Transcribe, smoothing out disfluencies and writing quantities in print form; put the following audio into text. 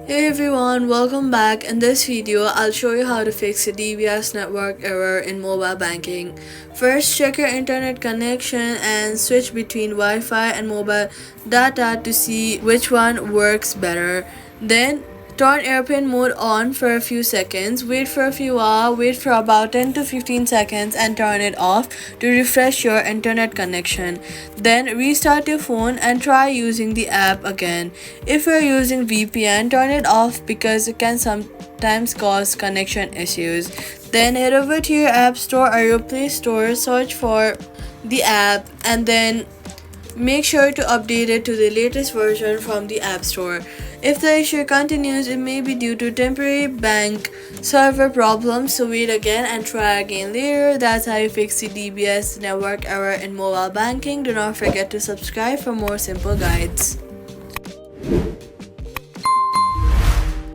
Hey everyone, welcome back. In this video, I'll show you how to fix a DBS network error in mobile banking. First, check your internet connection and switch between Wi-Fi and mobile data to see which one works better. Then, turn airplane mode on for a few seconds, wait for a few hours, wait for about 10 to 15 seconds and turn it off to refresh your internet connection. Then restart your phone and try using the app again. If you're using VPN, turn it off because it can sometimes cause connection issues. Then head over to your app store or your Play Store, search for the app and then make sure to update it to the latest version from the App Store. If the issue continues, it may be due to temporary bank server problems, so wait again and try again later. That's how you fix the DBS network error in mobile banking. Do not forget to subscribe for more simple guides.